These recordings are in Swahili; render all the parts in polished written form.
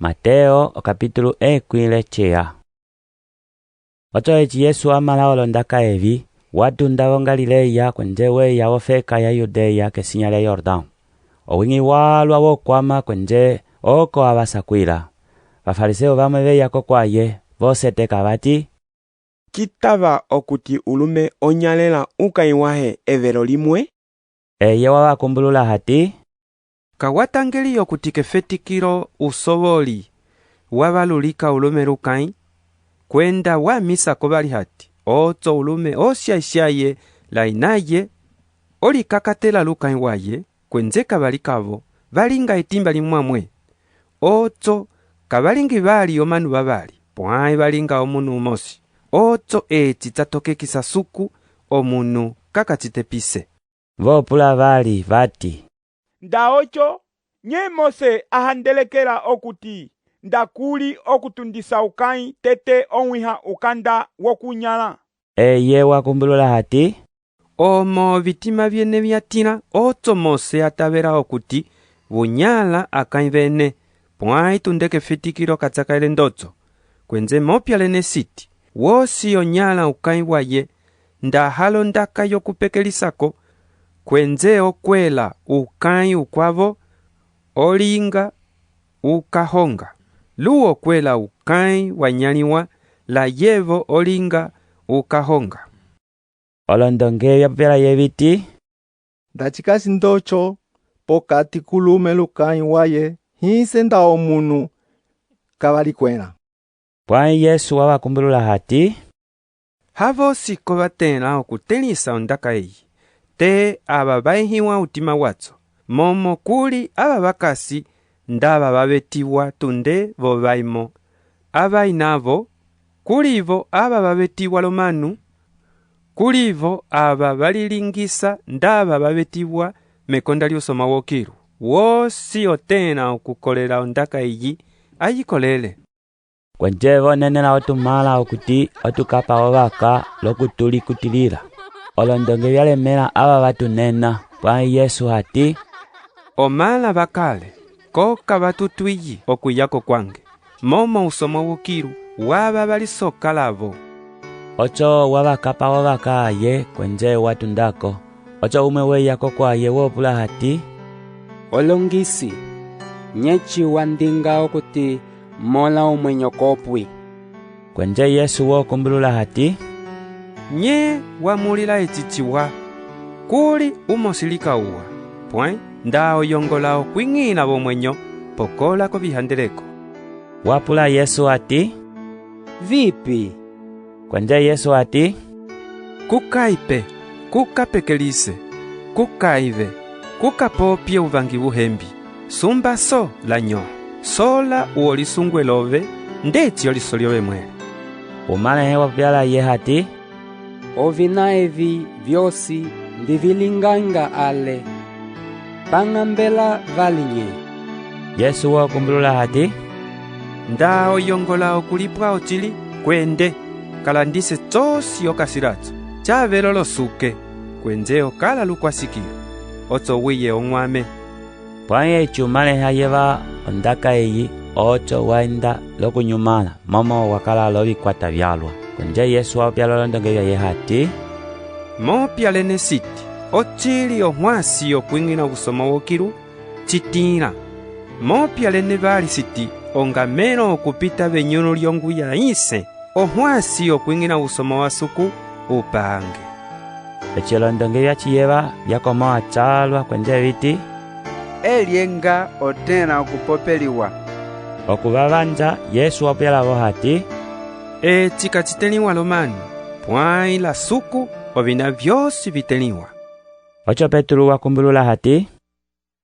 Mateo okapitulu ekwilechea. Ocho echi Yesu amala olondaka evi, watunda wa Galileya kwenje ya wofeka ya Yudeya kesinya lya Yordano. Owingi walwa wokwama kwenje oko abasakwila. Bafariseo bamwe beyako kwaye, boseteka bati, kitaba okuti ulume onyalela ukaiwahe evero limwe? Eye wabakumbulula hati, kawatangeli okuti kefetikilo usoboli wabalulika ulume lukai, kwenda wa misa kobali hati, oto ulume osyaisyaye lainaye, oli kakatela lukai waye, kwenze kabalikavo, balinga itimba limwamwe, oto kabalingi bali omanu babali, pwai balinga omunu umosi, oto eti tatoke kisasuku omunu kakachitepise. Vopula bali bati, ndaocho nye Mose ahandelekela okuti ndakuli okutundisa ukai tete onwiha ukanda wokunyala. Eye wakumbulula hati, omo vitima byene byatina oto Mose atabera okuti bunyala akai bene, pwai tundeke fitikiro katsakaile ndoto, kwenze mopyalene siti, wosi onyala ukai waye, ndahalo ndaka yokupekelisako, kwenze okwela ukai ukwavo, olinga ukahonga, luo kwela ukai wanyaliwa, la yevo olinga ukahonga. olondonge yapela yebiti, ndachikasi ndocho pokati kulume lukai waye hise nda omunu kabalikwela. pwai Yesu wabakumbulula hati, Havosi kobatela okutelisa ondaka eyi, te aba baihiwa utima watso, momo kuli aba bakasi ndaba babetiwa tunde bo baimo, aba inavo, kulivo aba babetiwa lomanu, kulivo aba balilingisa ndaba babetiwa mekonda lyosoma wokiru, wosi otena okukolela ondaka eyi, ayikolele. kwenje bonenela otumala okuti otukapa obaka lokutuli kutilila. Olondonge byalemela aba batunena, pwai Yesu hati, Omala bakale, koka batutwiyi okuyako kwange, momo usoma wokiru, waba balisoka lavo. ocho wabakapa obaka aye kwenje watundako. Ocho umwe weyako kwaye wopula hati, olongisi nyechi wandinga okuti mola umwenyo kopwi. kwenje Yesu wokumbulula hati, Nye wamulila echichiwa, kuli umosilika uwa, pwai ndao yongola okwing'ila bomwenyo, pokola ko bihandeleko. wapula Yesu hati, Vipi? kwenje Yesu hati, Kukaipe, kukapekelise, kukaive, kukapopye uvangi buhembi, sumba so lanyo, sola uolisungwe love, ndeti olisolyowe mwele. umalehe wapyala ye hati, Ovina evi vyosi ndivilinganga ale. Pangambela valinye. Yesu wokumbulula hati, Ndao yongola okulipwa ochili, kwende, kalandise tosi okasiratso, chavelo losuke, kwenze okala lukwasikiro, oto wiye ong'wame. pwai echi umalehe ayeba ondaka eyi, ocho waenda lokunyumala, momo wakala lobikwata byalwa. kwenje Yesu wapyala olondonge byaye hati, Mopyalene siti, ochili ohwasi okwing'ina busoma wokiru, chitila. Mopyalene bali siti, ongamelo okupita benyuno lyongu ya ise, ohwasi okwing'ina busoma wasuku, upange. echi olondonge byachiyeba byakoma achalwa kwenje biti, elienga otena okupopeliwa. okubabanja Yesu wapyalabo hati, Chikachiteliwa lomanu, pwai la suku, obina byosi biteliwa. ocho Petulu wakumbulula hati,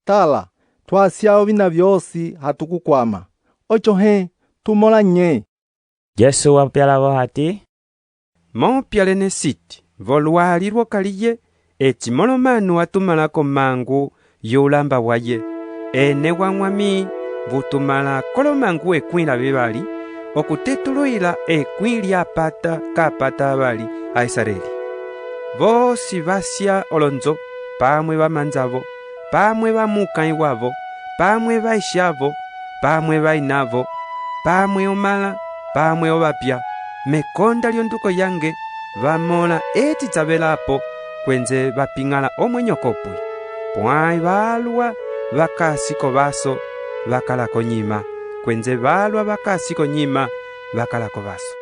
Tala, twasya bina byosi hatukukwama. Ocho tumola nye. Yesu wapyalabo hati, Mopyalene siti, volwali lwokaliye, echimolomanu atumalako mangu yulamba waye, ene wang'wami butumala kolomangu ekwila bebali, okutetuluila ekwili apata kapata abali a Israeli. Bosi basya olonzo, pamwe bamanzavo, pamwe bamukai wavo, pamwe baishavo, pamwe bainavo, pamwe omala, pamwe obapya, mekonda lyonduko yange, vamola eti tabelapo, kwenze bapingala omwenyokopwi. Pwai balwa bakasiko baso, bakalako nyima, kwenze balwa bakasiko nyima, bakalako baso.